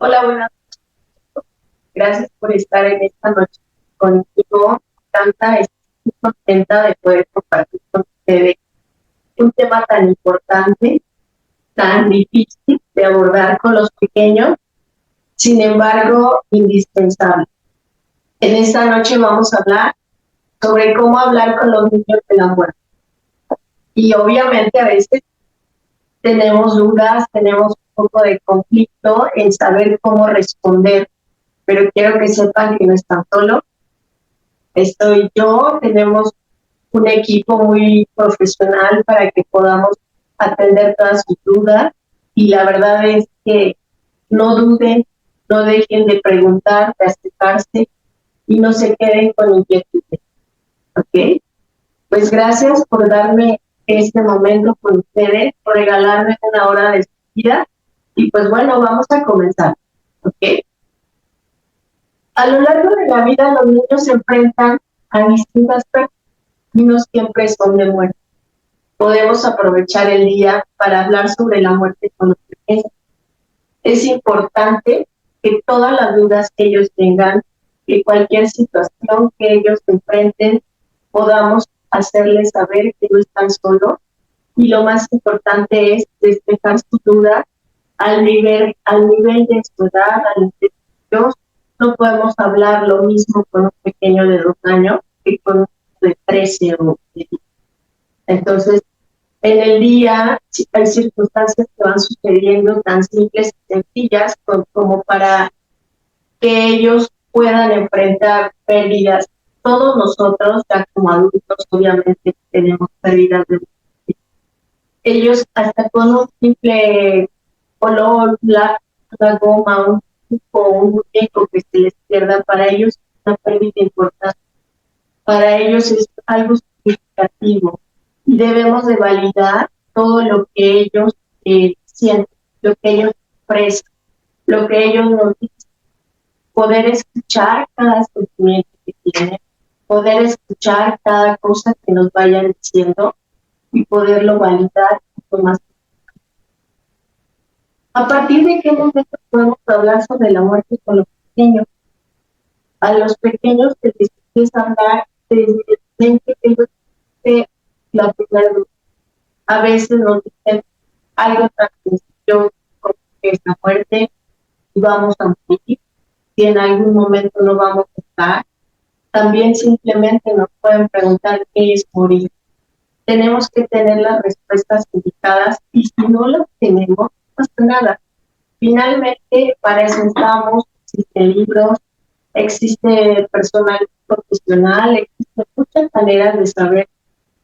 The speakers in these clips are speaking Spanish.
Hola, buenas. Gracias por estar en esta noche contigo. Tanta, estoy muy contenta de poder compartir con ustedes un tema tan importante, tan difícil de abordar con los pequeños, sin embargo, indispensable. En esta noche vamos a hablar sobre cómo hablar con los niños de la muerte. Y obviamente a veces tenemos dudas, tenemos un poco de conflicto en saber cómo responder, pero quiero que sepan que no están solos. Estoy yo, tenemos un equipo muy profesional para que podamos atender todas sus dudas y la verdad es que no duden, no dejen de preguntar, de acercarse y no se queden con inquietudes, ¿ok? Pues gracias por darme este momento con ustedes, por regalarme una hora de su vida y pues bueno, vamos a comenzar, ¿ok? A lo largo de la vida los niños se enfrentan a distintas personas y no siempre son de muerte. Podemos aprovechar el día para hablar sobre la muerte con los pequeños. Es importante que todas las dudas que ellos tengan, que cualquier situación que ellos enfrenten, podamos hacerles saber que no están solos. Y lo más importante es despejar su duda al nivel de su edad, al nivel de ellos. No podemos hablar lo mismo con un pequeño de 2 años que con un de 13 o de 10. Entonces, en el día hay circunstancias que van sucediendo tan simples y sencillas como para que ellos puedan enfrentar pérdidas. Todos nosotros, ya como adultos, obviamente tenemos pérdidas de ellos hasta con un simple color, una goma, un tipo, un muñeco que se les pierda, para ellos es una pérdida importante, para ellos es algo significativo y debemos de validar todo lo que ellos sienten, lo que ellos expresan, lo que ellos nos dicen, poder escuchar cada sentimiento que tienen, poder escuchar cada cosa que nos vayan diciendo y poderlo validar con más. ¿A partir de qué momento podemos hablar sobre la muerte con los pequeños? A los pequeños se les empieza a hablar desde el momento que ellos de la primera vez. A veces nos dicen algo tan sencillo como que es la muerte y vamos a morir, si en algún momento no vamos a estar. También simplemente nos pueden preguntar qué es morir. Tenemos que tener las respuestas indicadas y si no las tenemos, no pasa nada. Finalmente, para eso estamos, existen libros, existe personal profesional, existen muchas maneras de saber.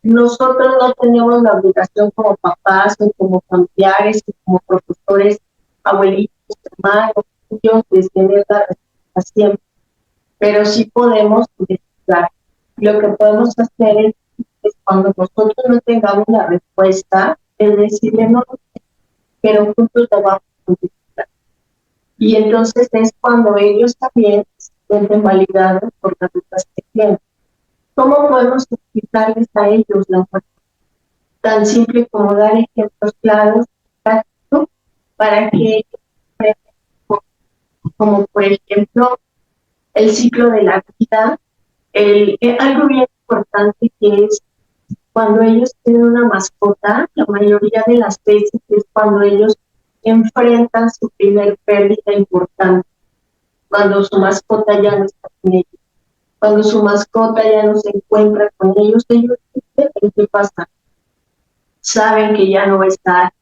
Nosotros no tenemos la obligación como papás o como familiares o como profesores, abuelitos, hermanos, tíos, de tener la respuesta siempre, pero sí podemos investigar. Lo que podemos hacer es cuando nosotros no tengamos la respuesta, es decirle no, pero juntos lo vamos a investigar. Y entonces es cuando ellos también se sienten validados por las dudas que tienen. ¿Cómo podemos explicarles a ellos la muerte? Tan simple como dar ejemplos claros, prácticos, para que ellos aprendan, como por ejemplo el ciclo de la vida, algo bien importante que es cuando ellos tienen una mascota, la mayoría de las veces es cuando ellos enfrentan su primer pérdida importante, cuando su mascota ya no está con ellos, cuando su mascota ya no se encuentra con ellos ¿saben qué pasa? Saben que ya no va a estar,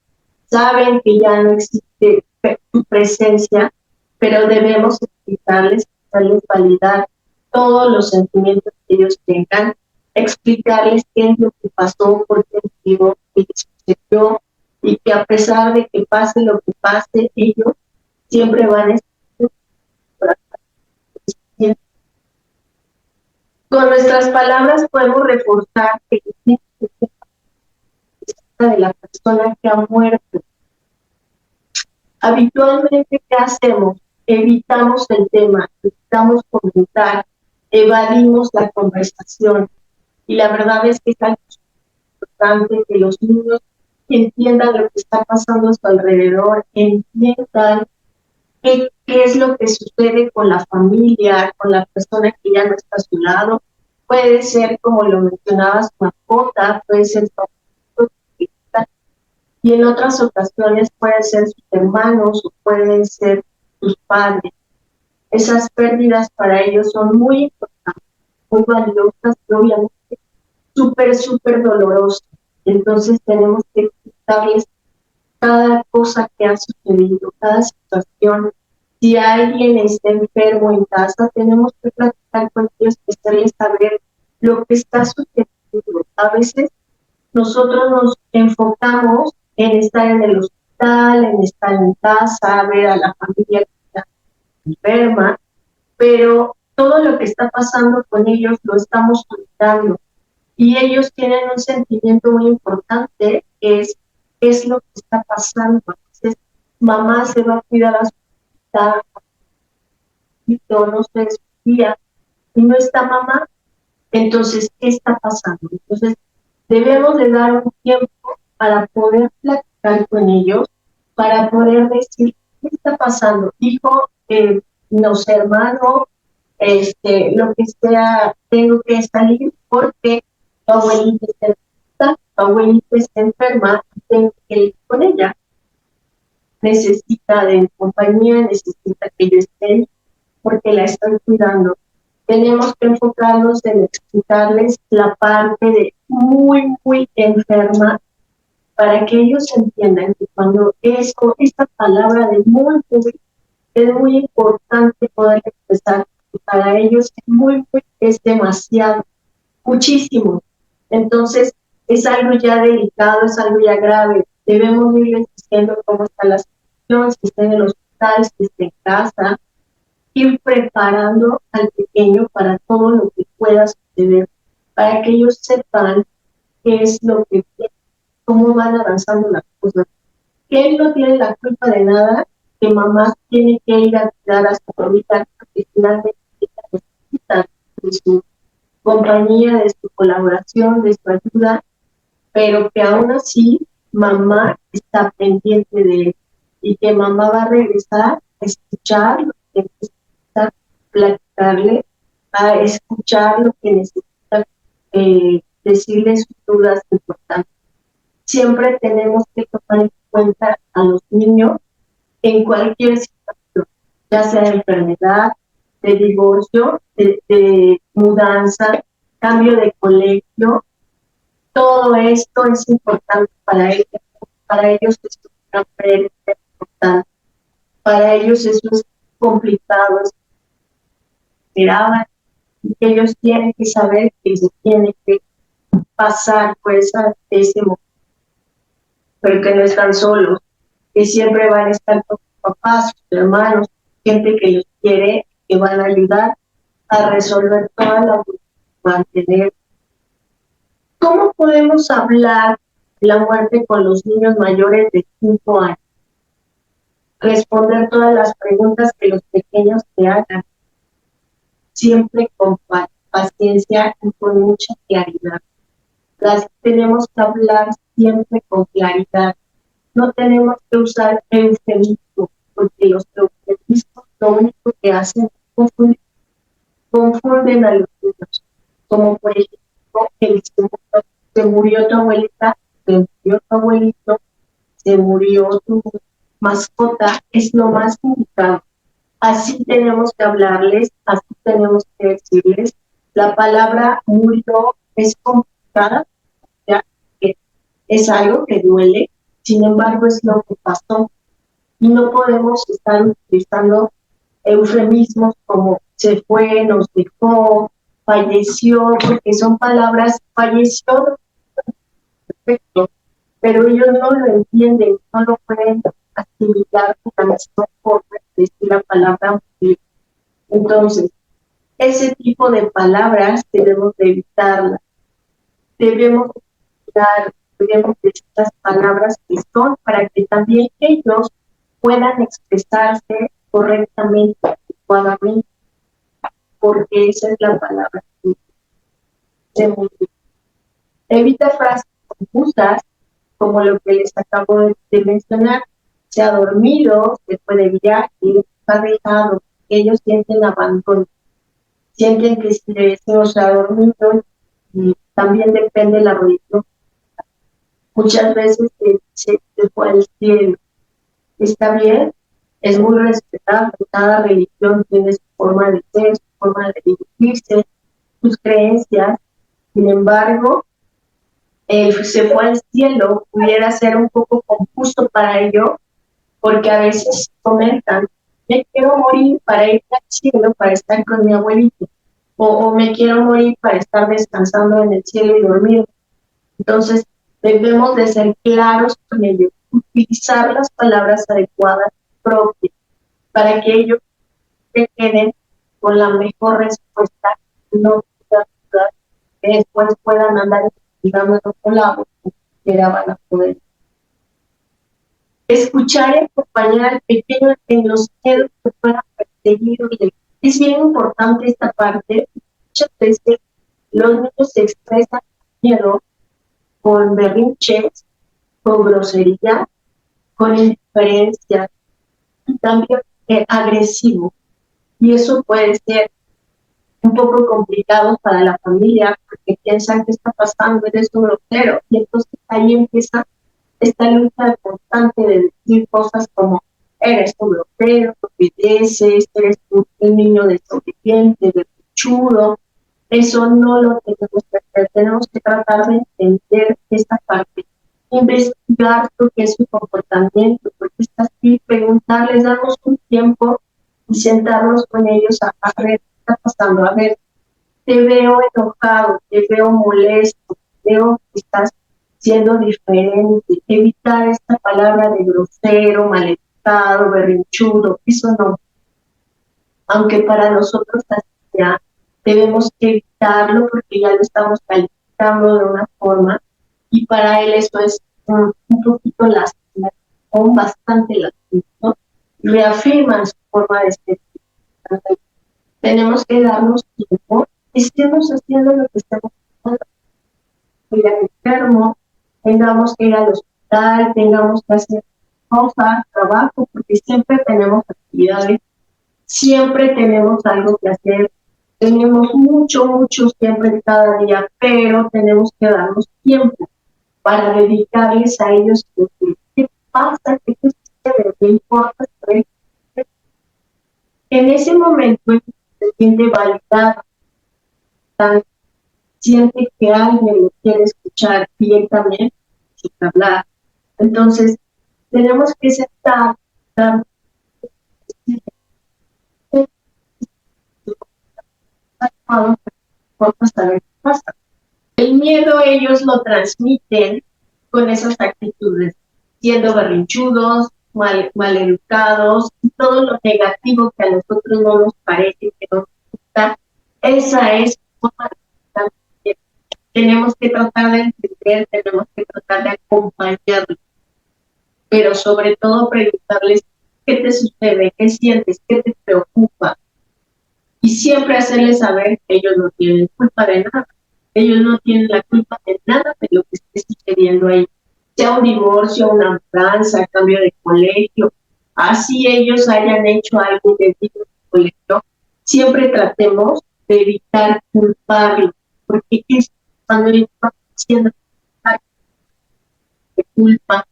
saben que ya no existe su presencia, pero debemos explicarles, hacerles validar todos los sentimientos que ellos tengan, explicarles qué es lo que pasó, por qué motivo, qué les sucedió, y que a pesar de que pase lo que pase, ellos siempre van a estar. Con nuestras palabras podemos reforzar que de la persona que ha muerto. Habitualmente, ¿qué hacemos? Evitamos el tema, evitamos comentar, evadimos la conversación. Y la verdad es que es algo importante que los niños entiendan lo que está pasando a su alrededor, entiendan qué es lo que sucede con la familia, con la persona que ya no está a su lado. Puede ser, como lo mencionabas, mascota, puede ser tu hija, y en otras ocasiones pueden ser sus hermanos o pueden ser sus padres. Esas pérdidas para ellos son muy importantes, muy valiosas y obviamente súper dolorosas. Entonces tenemos que explicarles cada cosa que ha sucedido, cada situación. Si alguien está enfermo en casa, tenemos que platicar con ellos y hacerles saber lo que está sucediendo. A veces nosotros nos enfocamos en estar en el hospital, en estar en casa, ver a la familia que está enferma, pero todo lo que está pasando con ellos lo estamos olvidando. Y ellos tienen un sentimiento muy importante, que es qué es lo que está pasando. Entonces, mamá se va a cuidar a su hija, no sé, su tía, y no está mamá. Entonces, ¿qué está pasando? Entonces, debemos de dar un tiempo para poder platicar con ellos, para poder decir, ¿qué está pasando? Hijo, no sé, hermano, lo que sea, tengo que salir porque tu abuelita está enferma, tu abuelita está enferma, tengo que ir con ella. Necesita de mi compañía, necesita que yo esté ahí porque la estoy cuidando. Tenemos que enfocarnos en explicarles la parte de muy enferma para que ellos entiendan que cuando esta palabra de muy es muy importante poder expresar, que para ellos es demasiado, muchísimo. Entonces, es algo ya delicado, es algo ya grave. Debemos irles diciendo cómo está la situación, si está en el hospital, si está en casa, ir preparando al pequeño para todo lo que pueda suceder, para que ellos sepan qué es lo que, cómo van avanzando las cosas. Que él no tiene la culpa de nada, que mamá tiene que ir a cuidar a su abuelita, porque finalmente necesita de su compañía, de su colaboración, de su ayuda, pero que aún así mamá está pendiente de él y que mamá va a regresar a escuchar lo que necesita platicarle, a escuchar lo que necesita decirle sus dudas importantes. Siempre tenemos que tomar en cuenta a los niños en cualquier situación, ya sea de enfermedad, de divorcio, de mudanza, cambio de colegio. Todo esto es importante para ellos es una pérdida importante, para ellos eso es complicado, es esperaban, y que ellos tienen que saber que se tiene que pasar por ese momento, pero que no están solos, que siempre van a estar con sus papás, sus hermanos, gente que los quiere, que van a ayudar a resolver todas las dudas que van a tener. ¿Cómo podemos hablar de la muerte con los niños mayores de 5 años? Responder todas las preguntas que los pequeños te hagan, siempre con paciencia y con mucha claridad. Tenemos que hablar siempre con claridad. No tenemos que usar eufemismos, porque los eufemismos lo único que hacen es confunden a los niños. Como por ejemplo, se murió tu abuelita, se murió tu abuelito, se murió tu mascota, es lo más indicado. Así tenemos que hablarles, así tenemos que decirles. La palabra murió es complicada, ya que es algo que duele, sin embargo es lo que pasó. Y no podemos estar utilizando eufemismos como se fue, nos dejó, falleció, porque son palabras, falleció, perfecto, pero ellos no lo entienden, no lo pueden asimilar de la misma forma de decir la palabra morir. Entonces, ese tipo de palabras debemos de evitarlas, debemos evitar, debemos de estas palabras que son para que también ellos puedan expresarse correctamente, adecuadamente, porque esa es la palabra de morir. Evita frases confusas, como lo que les acabo de mencionar. se ha dormido, se fue de viaje, está dejado, ellos sienten abandono, sienten que si el deseo se ha dormido, y también depende de la religión. Muchas veces se fue al cielo. Está bien, es muy respetable, cada religión tiene su forma de ser, su forma de dirigirse, sus creencias. Sin embargo, se fue al cielo pudiera ser un poco confuso para ellos, porque a veces comentan, me quiero morir para ir al cielo, para estar con mi abuelito, o me quiero morir para estar descansando en el cielo y dormir. Entonces, debemos de ser claros con ellos, utilizar las palabras adecuadas propias, para que ellos se queden con la mejor respuesta, no que después puedan andar investigando en otro lado, que van a poder. Escuchar y acompañar al pequeño en los miedos que puedan perseguirle. Es bien importante esta parte. Muchas veces los niños se expresan miedo con berrinches, con grosería, con indiferencia y también agresivo. Y eso puede ser un poco complicado para la familia porque piensan que está pasando, eres un grosero. Y entonces ahí empieza esta lucha constante de decir cosas como eres un grosero, obedeces, eres un niño desobediente, berrinchudo. Eso no lo tenemos que hacer. Tenemos que tratar de entender esta parte, investigar lo que es su comportamiento, porque está así, preguntarles, darnos un tiempo y sentarnos con ellos a ver qué está pasando. A ver, te veo enojado, te veo molesto, veo que estás siendo diferente. Evitar esta palabra de grosero, maleducado, berrinchudo, eso no. Aunque para nosotros ya debemos evitarlo porque ya lo estamos calificando de una forma y para él eso es un poquito lastimado, o bastante lastimado, reafirman su forma de ser. Tenemos que darnos tiempo, estemos haciendo lo que estamos haciendo, ir al enfermo, tengamos que ir al hospital, tengamos que hacer cosas, trabajo, porque siempre tenemos actividades, siempre tenemos algo que hacer, tenemos mucho siempre cada día, pero tenemos que darnos tiempo para dedicarles a ellos. ¿Qué pasa? ¿Qué sucede? ¿Qué importa? En ese momento se siente validado, siente que alguien lo quiere escuchar y él también quiere hablar. Entonces, tenemos que sentar para ver qué pasa. El miedo ellos lo transmiten con esas actitudes, siendo berrinchudos, maleducados, y todo lo negativo que a nosotros no nos parece, que nos gusta. Esa es forma de. Tenemos que tratar de entender, tenemos que tratar de acompañarlos, pero sobre todo preguntarles qué te sucede, qué sientes, qué te preocupa, y siempre hacerles saber que ellos no tienen culpa de nada. Ellos no tienen la culpa de nada de lo que esté sucediendo ahí. Sea un divorcio, una mudanza, cambio de colegio, así ellos hayan hecho algo debido al colegio, siempre tratemos de evitar culparlos, porque es cuando ellos van haciendo de culpa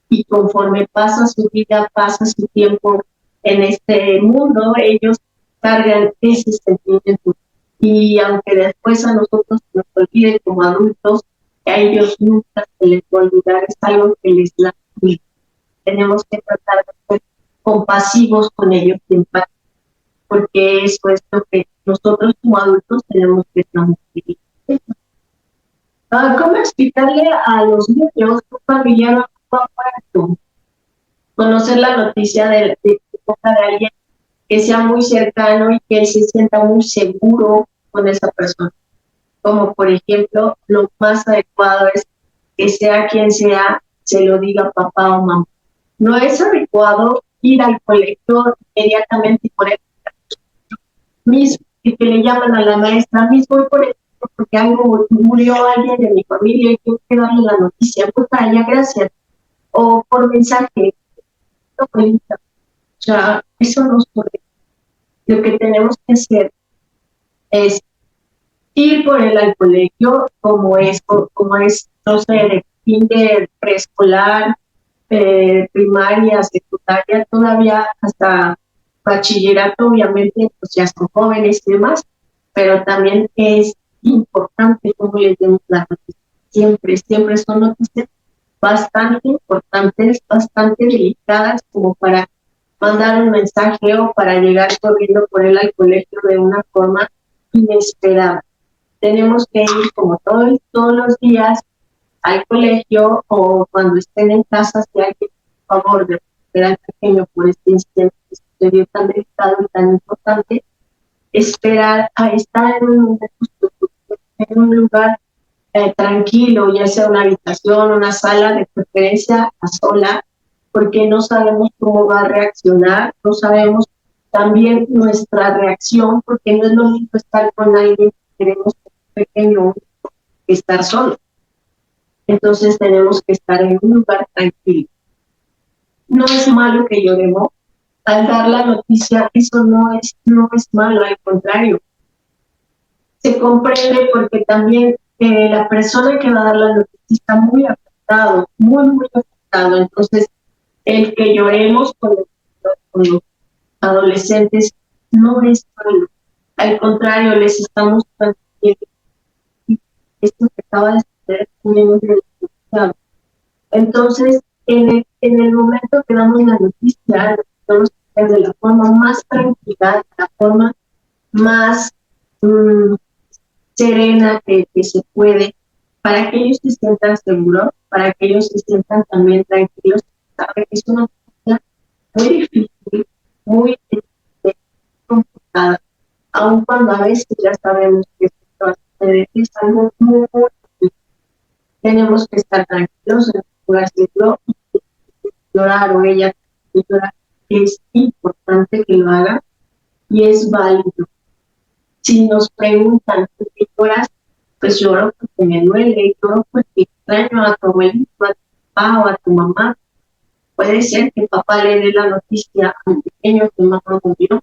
y conforme pasa su vida, pasa su tiempo en este mundo, ellos cargan ese sentimiento. Y aunque después a nosotros nos olvide como adultos, a ellos nunca se les va a olvidar, es algo que les lastima. Tenemos que tratar de ser compasivos con ellos, porque eso es lo que nosotros como adultos tenemos que transmitir. ¿Cómo explicarle a los niños que un familiar no ha muerto? Conocer la noticia de alguien que sea muy cercano y que él se sienta muy seguro con esa persona. Como por ejemplo, lo más adecuado es que sea quien sea, se lo diga papá o mamá. No es adecuado ir al colegio inmediatamente y por eso mismo, y que le llaman a la maestra, mismo voy por esto porque algo murió alguien de mi familia y tengo que darle la noticia, pues para allá, gracias. O por mensaje, abuelita. O sea, eso no ocurre. Lo que tenemos que hacer es ir por él al colegio, como es, no sé, de kinder, preescolar, primaria, secundaria, todavía hasta bachillerato, obviamente, pues ya son jóvenes y demás, pero también es importante cómo les demos la noticia. Siempre, siempre son noticias bastante importantes, bastante delicadas, como para mandar un mensaje o para llegar corriendo por él al colegio de una forma inesperada. Tenemos que ir como todos los días al colegio o cuando estén en casa, si hay que, por favor, de ver al pequeño por este incidente que sucedió tan delicado y tan importante, esperar a estar en un lugar tranquilo, ya sea una habitación, una sala, de preferencia a sola, porque no sabemos cómo va a reaccionar, no sabemos también nuestra reacción, porque no es lo mismo estar con alguien que queremos pequeño que estar solo. Entonces tenemos que estar en un lugar tranquilo. No es malo que lloremos. Al dar la noticia, eso no es malo, al contrario. Se comprende porque también la persona que va a dar la noticia está muy afectado, muy, muy afectado. Entonces, el que lloremos con los adolescentes no es malo. Al contrario, les estamos transmitiendo esto que acaba de suceder también es. Entonces, en el momento que damos la noticia, nosotros de la forma más tranquila, de la forma más serena que se puede, para que ellos se sientan seguros, para que ellos se sientan también tranquilos, saben que es una noticia muy difícil, muy complicada, aun cuando a veces ya sabemos que esto es algo muy, muy difícil. Tenemos que estar tranquilos en lugar de llorar o ella llorar. Es importante que lo haga y es válido. Si nos preguntan por qué lloras, pues lloro porque me duele, lloro porque extraño a tu abuelito, a tu papá o a tu mamá. Puede ser que papá le dé la noticia al pequeño que mamá murió,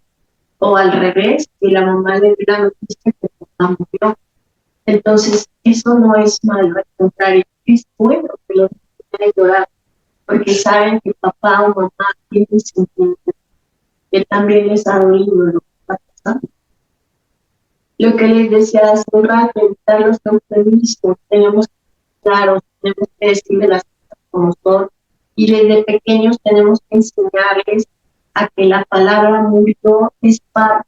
o al revés, que la mamá le dé la noticia que papá murió. Entonces, eso no es malo, al contrario, es bueno que los niños quieran llorar, porque saben que papá o mamá tienen sentimientos, que también les ha dolido lo que está pasando. Lo que les decía hace un rato, evitar los eufemismos, tenemos que ser claros, tenemos que decirle las cosas como son, y desde pequeños tenemos que enseñarles a que la palabra murió es parte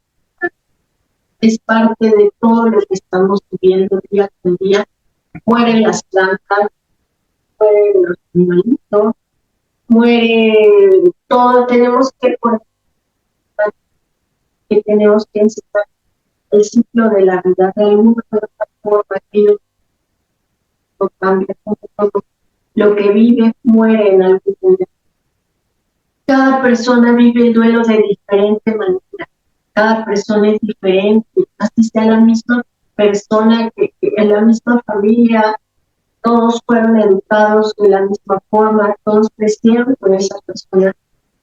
de todo lo que estamos viviendo día con día. Mueren las plantas, mueren los animalitos, muere todo. Tenemos que enseñar el ciclo de la vida de alguna forma que ellos no cambian, lo que vive muere en algún momento. Cada persona vive el duelo de diferente manera, cada persona es diferente, así sea la misma persona que en la misma familia, todos fueron educados de la misma forma, todos crecieron con esa persona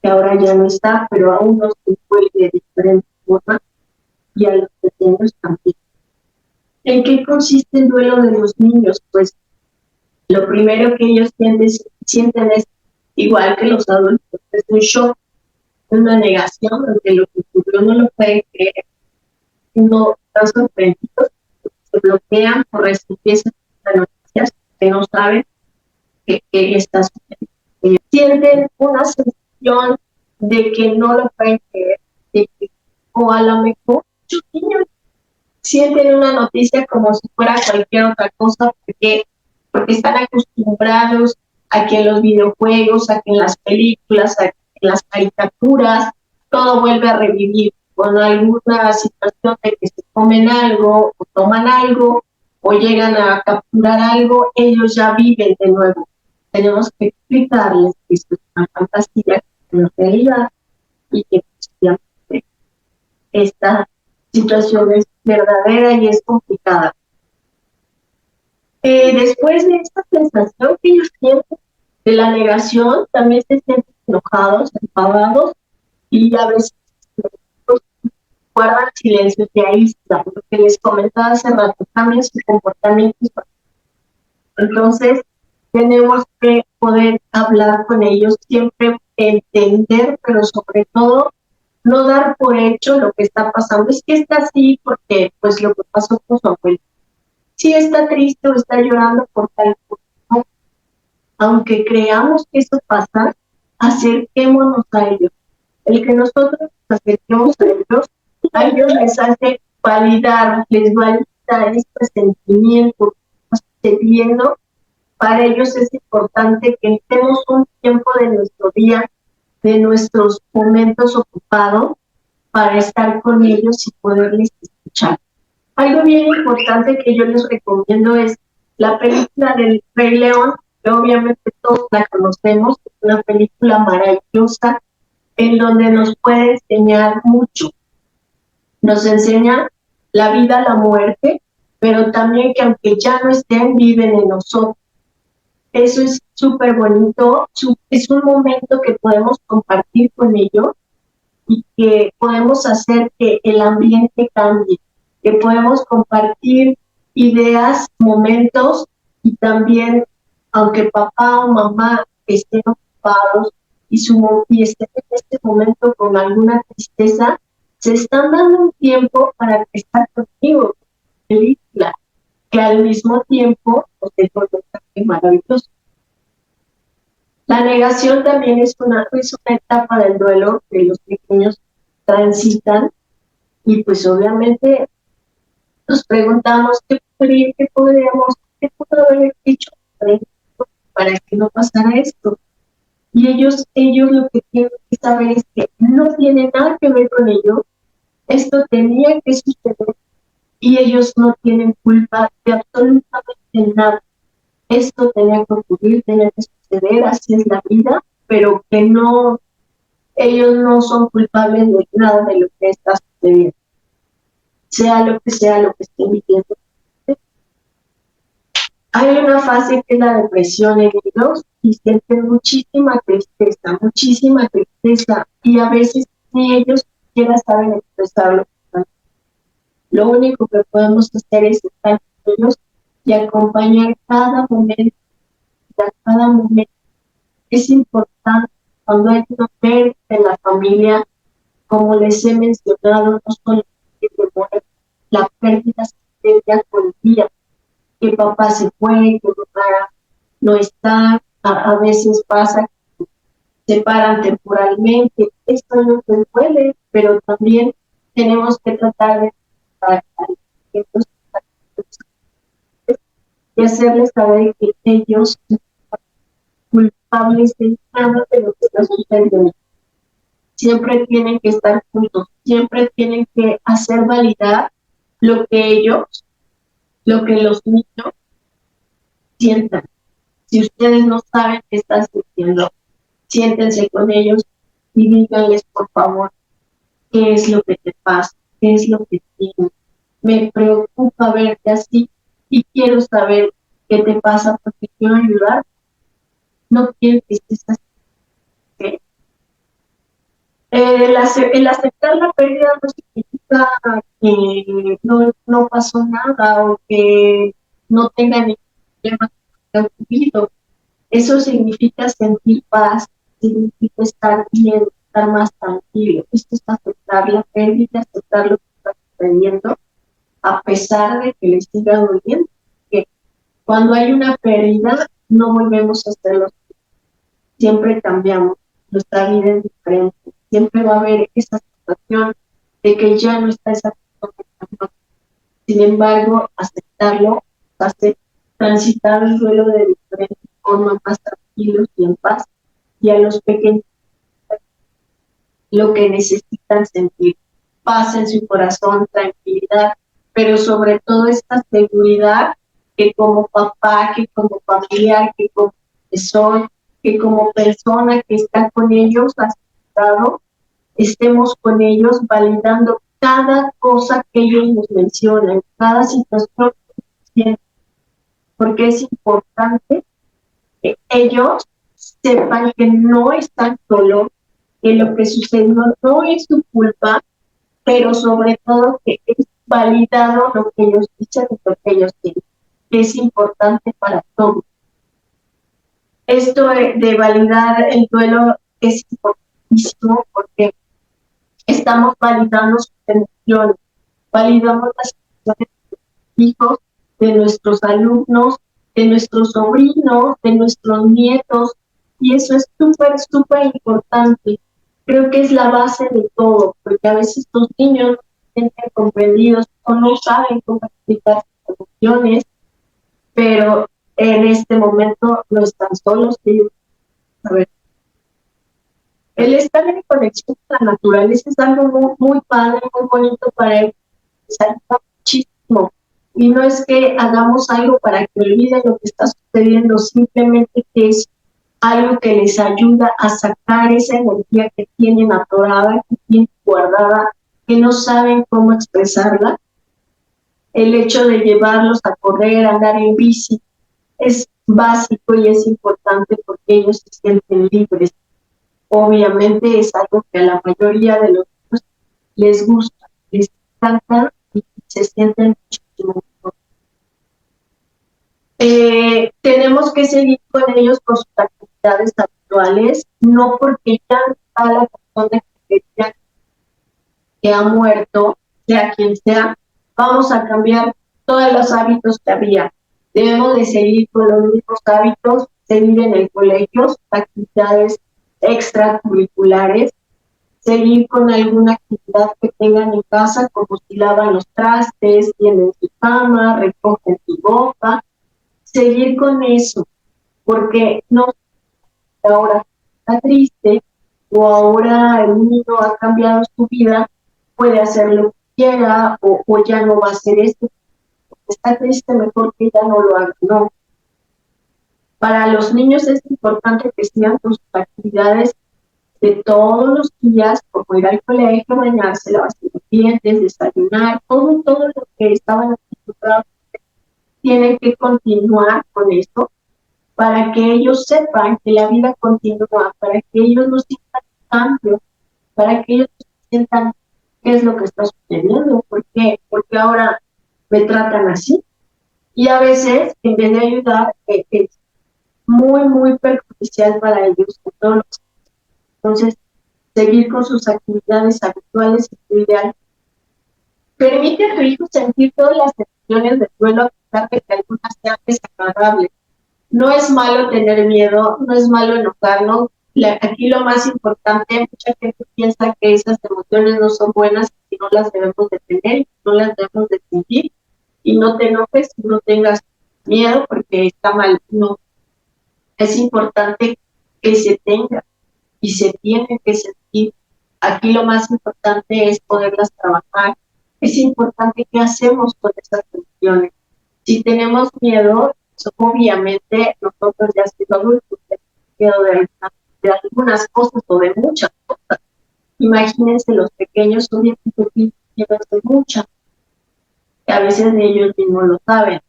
que ahora ya no está, pero aún nos envuelve de diferente forma y a los pequeños también. ¿En qué consiste el duelo de los niños? Pues lo primero que ellos sienten es igual que los adultos, es un shock, una negación, ante lo que ocurrió no lo pueden creer, no están sorprendidos, se bloquean por recibir esas noticias que no saben que está sucediendo. Sienten una sensación de que no lo pueden creer, o a lo mejor muchos niños sienten una noticia como si fuera cualquier otra cosa, porque están acostumbrados a que en los videojuegos, a que en las películas, a que en las caricaturas, todo vuelve a revivir con alguna situación de que se comen algo o toman algo o llegan a capturar algo, ellos ya viven de nuevo. Tenemos que explicarles que esto es una fantasía, que no es realidad y que esta situación es verdadera y es complicada. Después de esta sensación que ellos sienten de la negación, también se siente enojados, enfadados, y a veces pues, guardan silencio, se aíslan. Lo que les comentaba hace rato, cambian su comportamiento. Entonces, tenemos que poder hablar con ellos, siempre entender, pero sobre todo no dar por hecho lo que está pasando. Es que está así porque, pues, lo que pasó con su abuelo. Si está triste o está llorando por tal cosa, ¿no? Aunque creamos que eso pasa, acerquémonos a ellos. El que nosotros nos acerquemos a ellos les hace validar, les valida este sentimiento que estamos teniendo. Para ellos es importante que estemos un tiempo de nuestro día, de nuestros momentos ocupados, para estar con ellos y poderles escuchar. Algo bien importante que yo les recomiendo es la película del Rey León, que obviamente todos la conocemos, es una película maravillosa en donde nos puede enseñar mucho. Nos enseña la vida, la muerte, pero también que aunque ya no estén, viven en nosotros. Eso es súper bonito, es un momento que podemos compartir con ellos y que podemos hacer que el ambiente cambie, que podemos compartir ideas, momentos y también, aunque papá o mamá estén ocupados y estén en este momento con alguna tristeza, se están dando un tiempo para estar contigo, película, que al mismo tiempo nos deja un mensaje maravilloso. La negación también es una etapa del duelo que los pequeños transitan y pues obviamente nos preguntamos qué podríamos, qué pudo haber hecho para que no pasara esto. Y ellos lo que tienen que saber es que no tiene nada que ver con ellos, esto tenía que suceder y ellos no tienen culpa de absolutamente nada. Esto tenía que ocurrir, tenía que suceder, así es la vida, pero que no, ellos no son culpables de nada de lo que está sucediendo, sea lo que estén viviendo. Hay una fase que es la depresión en ellos y sienten muchísima tristeza y a veces ni ellos siquiera saben expresarlo. Lo único que podemos hacer es estar con ellos y acompañar cada momento, Es importante cuando hay una pérdida en la familia, como les he mencionado, no solo la pérdida se día con día, que papá se fue, que papá no está, a veces pasa que se separan temporalmente, esto no se duele, pero también tenemos que tratar de y hacerles saber que ellos son culpables de nada de lo que está sucediendo. Siempre tienen que estar juntos, siempre tienen que hacer validar lo que los niños sientan. Si ustedes no saben qué están sintiendo, siéntense con ellos y díganles, por favor, qué es lo que te pasa, qué es lo que tienes. Me preocupa verte así y quiero saber qué te pasa porque quiero ayudar. No quiero que estés así. ¿Okay? El aceptar la pérdida no significa que no pasó nada o que no tenga ningún problema que haya ocurrido. Eso significa sentir paz, significa estar bien, estar más tranquilo. Esto es aceptar la pérdida, aceptar lo que está sucediendo, a pesar de que les siga doliendo. Que cuando hay una pérdida, no volvemos a hacerlo. Siempre cambiamos, nuestra vida es diferente. Siempre va a haber esa situación de que ya no está esa persona. Sin embargo, aceptarlo hace transitar el duelo de diferente forma, más tranquilos y en paz. Y a los pequeños lo que necesitan sentir, paz en su corazón, tranquilidad, pero sobre todo esta seguridad que como papá, que como familiar, que como profesor, que como persona que está con ellos, aceptado, estemos con ellos validando cada cosa que ellos nos mencionan, cada situación que tienen, porque es importante que ellos sepan que no están solos, que lo que sucedió no es su culpa, pero sobre todo que es validado lo que ellos dicen y lo que ellos tienen, que es importante para todos. Esto de validar el duelo es importantísimo porque estamos validando sus emociones, validamos las emociones de nuestros hijos, de nuestros alumnos, de nuestros sobrinos, de nuestros nietos, y eso es súper, súper importante. Creo que es la base de todo, porque a veces los niños no se sienten comprendidos o no saben cómo explicar sus emociones, pero en este momento no están solos. A ver, el estar en conexión con la naturaleza es algo muy, muy padre, muy bonito para él, les ayuda muchísimo. Y no es que hagamos algo para que olviden lo que está sucediendo, simplemente que es algo que les ayuda a sacar esa energía que tienen atorada, que tienen guardada, que no saben cómo expresarla. El hecho de llevarlos a correr, a andar en bici, es básico y es importante porque ellos se sienten libres. Obviamente es algo que a la mayoría de los niños les gusta, les encanta y se sienten muchísimo mejor. Tenemos que seguir con ellos con sus actividades actuales, no porque ya está la persona que ha muerto, sea quien sea, vamos a cambiar todos los hábitos que había. Debemos de seguir con los mismos hábitos, seguir en el colegio, actividades extracurriculares, seguir con alguna actividad que tengan en casa, como si lavan los trastes, tienen su cama, recogen su ropa, seguir con eso, porque no ahora está triste o ahora el niño ha cambiado su vida, puede hacer lo que quiera o ya no va a hacer esto. Está triste, mejor que ya no lo haga. No. Para los niños es importante que sigan sus actividades de todos los días, como ir al colegio, bañarse, lavarse los dientes, desayunar, todo lo que estaban acostumbrados, tienen que continuar con esto para que ellos sepan que la vida continúa, para que ellos no sientan cambio, para que ellos sientan qué es lo que está sucediendo, porque ahora me tratan así. Y a veces, en vez de ayudar, es muy, muy perjudicial para ellos. Entonces, seguir con sus actividades habituales es lo ideal. Permite a tu hijo sentir todas las emociones del duelo, a pesar de que algunas sean desagradables. No es malo tener miedo, no es malo enojarnos. Aquí lo más importante, mucha gente piensa que esas emociones no son buenas y no las debemos de tener, no las debemos de sentir. Y no te enojes, no tengas miedo porque está mal. No, es importante que se tenga y se tiene que sentir. Aquí lo más importante es poderlas trabajar. Es importante qué hacemos con esas emociones. Si tenemos miedo, obviamente nosotros ya siendo adultos tenemos miedo de algunas cosas o de muchas cosas. Imagínense los pequeños, obviamente tienen miedo de muchas, que a veces ni ellos mismos lo saben.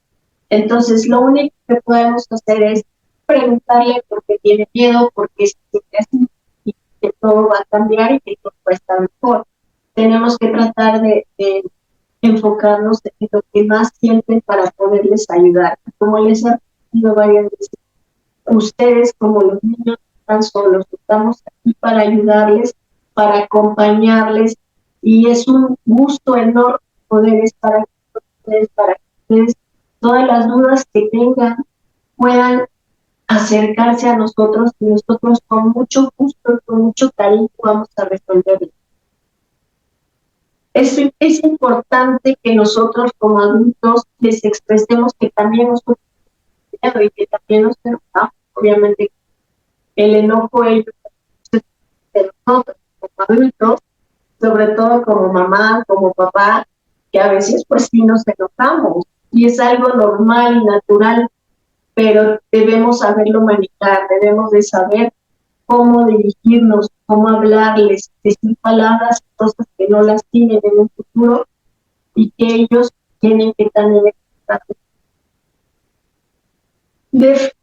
Entonces, lo único que podemos hacer es preguntarle por qué tiene miedo, por qué se siente así, y que todo va a cambiar y que todo va a estar mejor. Tenemos que tratar de enfocarnos en lo que más sienten para poderles ayudar. Como les he dicho varias veces, ustedes como los niños están solos, estamos aquí para ayudarles, para acompañarles, y es un gusto enorme poder estar aquí con ustedes para que ustedes todas las dudas que tengan puedan acercarse a nosotros y nosotros con mucho gusto, con mucho cariño vamos a resolverlo. Es importante que nosotros como adultos les expresemos que también nosotros y que también nos enojamos. Obviamente el enojo ellos de nosotros como adultos, sobre todo como mamá, como papá, que a veces pues sí nos enojamos y es algo normal y natural, pero debemos saberlo manejar, debemos de saber cómo dirigirnos, cómo hablarles, decir palabras, cosas que no lastimen en un futuro y que ellos tienen que también expresar.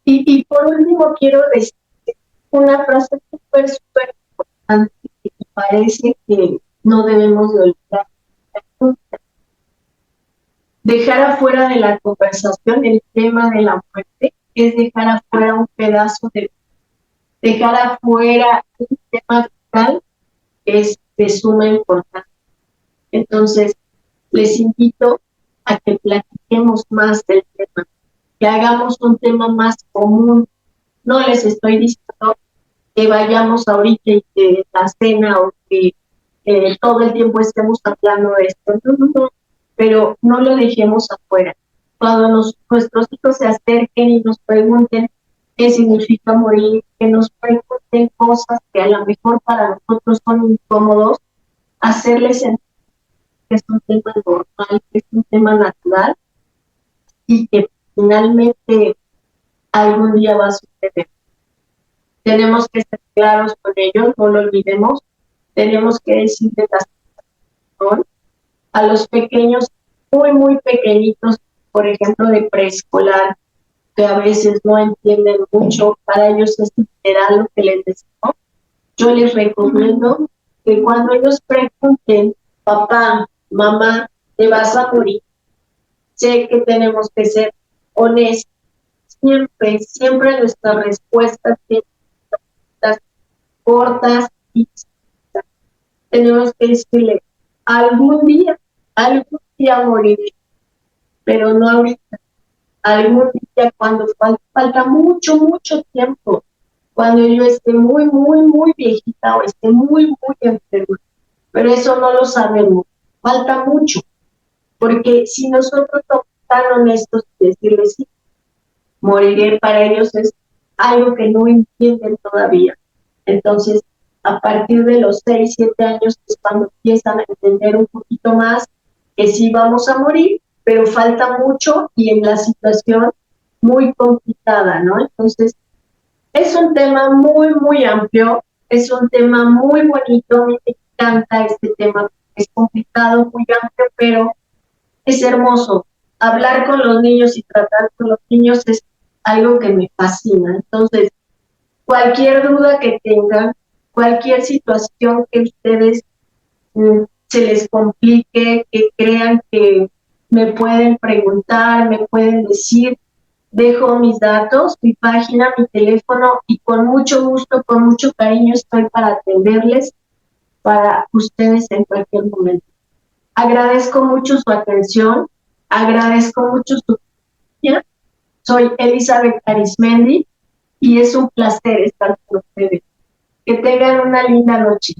Y por último quiero decir una frase súper, súper importante que me parece que no debemos de olvidar. Dejar afuera de la conversación el tema de la muerte es dejar afuera un pedazo dejar afuera un tema vital que es de suma importancia. Entonces, les invito a que platiquemos más del tema, que hagamos un tema más común. No les estoy diciendo que vayamos ahorita y que la cena o que todo el tiempo estemos hablando de esto, no, pero no lo dejemos afuera. Cuando nuestros hijos se acerquen y nos pregunten qué significa morir, que nos pregunten cosas que a lo mejor para nosotros son incómodos, hacerles sentir que es un tema normal, que es un tema natural y que finalmente algún día va a suceder. Tenemos que ser claros con ellos, no lo olvidemos. Tenemos que decirles la situación a los pequeños, muy, muy pequeñitos, por ejemplo, de preescolar, que a veces no entienden mucho, para ellos es literal lo que les decimos. Yo les recomiendo que cuando ellos pregunten, papá, mamá, te vas a morir, sé que tenemos que ser honestos. Siempre, siempre nuestras respuestas tienen cortas y tenemos que decirle, algún día moriré, pero no ahorita, algún día cuando falta mucho, mucho tiempo, cuando yo esté muy, muy, muy viejita o esté muy, muy enferma, pero eso no lo sabemos, falta mucho, porque si nosotros somos tan honestos y decirles, sí, moriré, para ellos es algo que no entienden todavía. Entonces, a partir de los 6, 7 años es cuando empiezan a entender un poquito más que sí vamos a morir, pero falta mucho y en la situación muy complicada, ¿no? Entonces, es un tema muy, muy amplio, es un tema muy bonito, a mí me encanta este tema, es complicado, muy amplio, pero es hermoso. Hablar con los niños y tratar con los niños es algo que me fascina. Entonces, cualquier duda que tengan, cualquier situación que ustedes se les complique, que crean que me pueden preguntar, me pueden decir, dejo mis datos, mi página, mi teléfono y con mucho gusto, con mucho cariño estoy para atenderles para ustedes en cualquier momento. Agradezco mucho su atención, agradezco mucho su compañía. Soy Elizabeth Arismendi y es un placer estar con ustedes. Que tengan una linda noche.